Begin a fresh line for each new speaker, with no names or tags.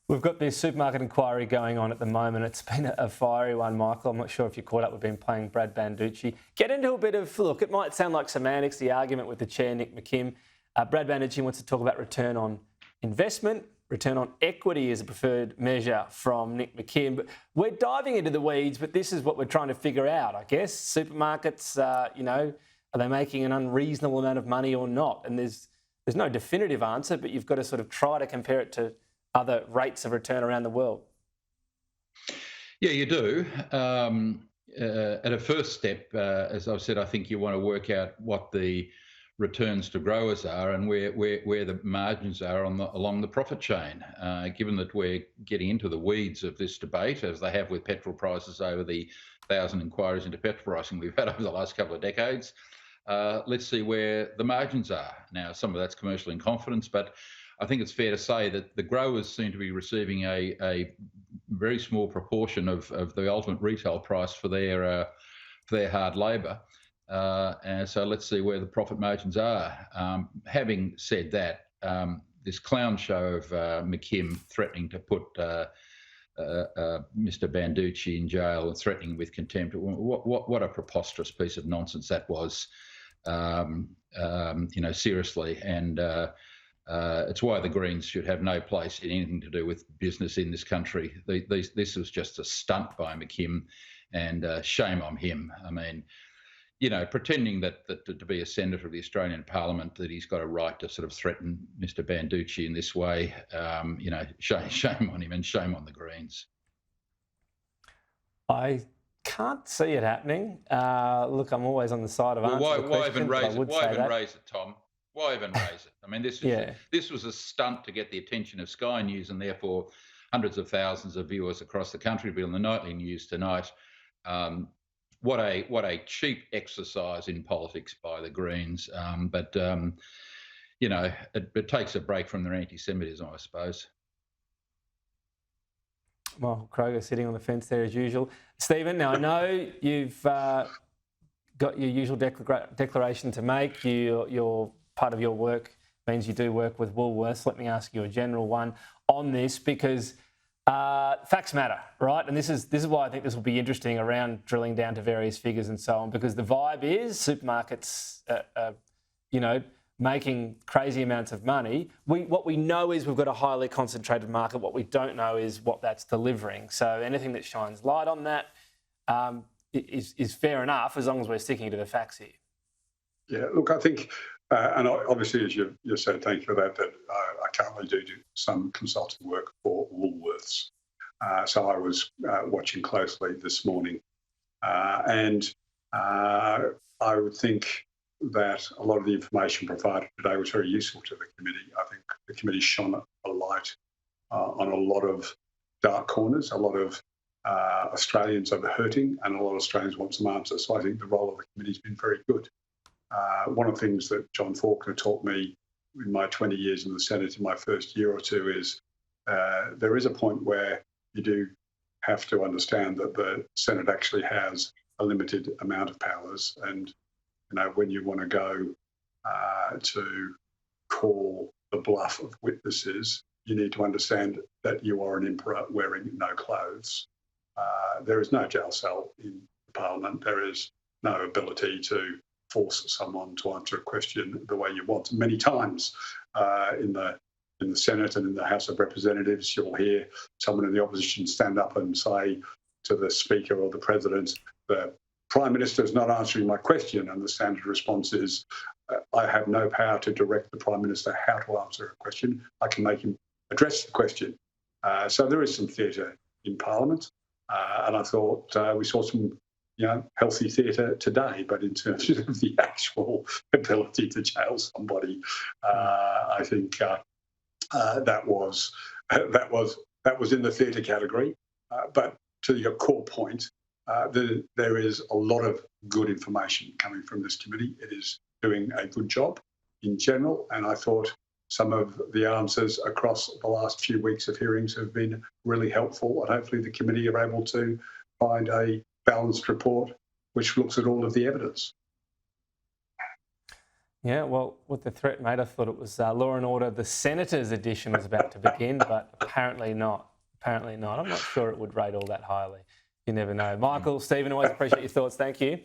We've got this supermarket inquiry going on at the moment. It's been a fiery one, Michael. I'm not sure if you caught up. We've been playing Brad Banducci. Get into a bit of, look, it might sound like semantics, the argument with the chair, Nick McKim. Brad Banducci wants to talk about return on investment. Return on equity is a preferred measure from Nick McKim. But we're diving into the weeds, but this is what we're trying to figure out, I guess. Supermarkets, are they making an unreasonable amount of money or not? And there's no definitive answer, but you've got to sort of try to compare it to other rates of return around the world.
Yeah, you do. At a first step, as I've said, I think you want to work out what the returns to growers are and where the margins are along the profit chain. Given that we're getting into the weeds of this debate, as they have with petrol prices over the 1,000 inquiries into petrol pricing we've had over the last couple of decades, let's see where the margins are. Now, some of that's commercial in confidence, but I think it's fair to say that the growers seem to be receiving a very small proportion of the ultimate retail price for their hard labour. And so let's see where the profit margins are. Having said that, this clown show of McKim threatening to put Mr. Banducci in jail and threatening with contempt, what a preposterous piece of nonsense that was, seriously. And it's why the Greens should have no place in anything to do with business in this country. This was just a stunt by McKim, and shame on him. I mean, pretending that to be a senator of the Australian Parliament, that he's got a right to sort of threaten Mr. Banducci in this way, shame on him and shame on the Greens.
I can't see it happening. Look, I'm always on the side of answering the question.
Why even raise it, Tom? Why even raise it? I mean, this was a stunt to get the attention of Sky News and therefore hundreds of thousands of viewers across the country. Be on the nightly news tonight. What a cheap exercise in politics by the Greens. But it takes a break from their anti-Semitism, I suppose.
Michael Kroger sitting on the fence there as usual. Stephen, now I know you've got your usual declaration to make. Your part of your work means you do work with Woolworths. Let me ask you a general one on this, because facts matter, right? And this is why I think this will be interesting around drilling down to various figures and so on, because the vibe is supermarkets, making crazy amounts of money. What we know is we've got a highly concentrated market. What we don't know is what that's delivering. So anything that shines light on that is fair enough, as long as we're sticking to the facts here.
Yeah, look, I think, and obviously, as you said, thank you for that, I currently do some consulting work for Woolworths. So I was watching closely this morning. And I would think that a lot of the information provided today was very useful to the committee. I think the committee shone a light on a lot of dark corners. A lot of Australians are hurting and a lot of Australians want some answers. So I think the role of the committee has been very good. One of the things that John Faulkner taught me in my 20 years in the Senate in my first year or two is there is a point where you do have to understand that the Senate actually has a limited amount of powers. And, when you want to go to call the bluff of witnesses, you need to understand that you are an emperor wearing no clothes. There is no jail cell in Parliament. There is no ability to force someone to answer a question the way you want. Many times in the Senate and in the House of Representatives, you'll hear someone in the opposition stand up and say to the Speaker or the President, the Prime Minister is not answering my question, and the standard response is, I have no power to direct the Prime Minister how to answer a question. I can make him address the question. So there is some theatre in Parliament, and I thought we saw some healthy theatre today, but in terms of the actual ability to jail somebody, I think that was in the theatre category. But to your core point, there is a lot of good information coming from this committee. It is doing a good job in general, and I thought some of the answers across the last few weeks of hearings have been really helpful, and hopefully the committee are able to find a balanced report which looks at all of the evidence.
Yeah, well, with the threat made, I thought it was Law and Order, the Senators edition was about to begin, but apparently not. Apparently not. I'm not sure it would rate all that highly. You never know. Michael, Stephen, always appreciate your thoughts. Thank you.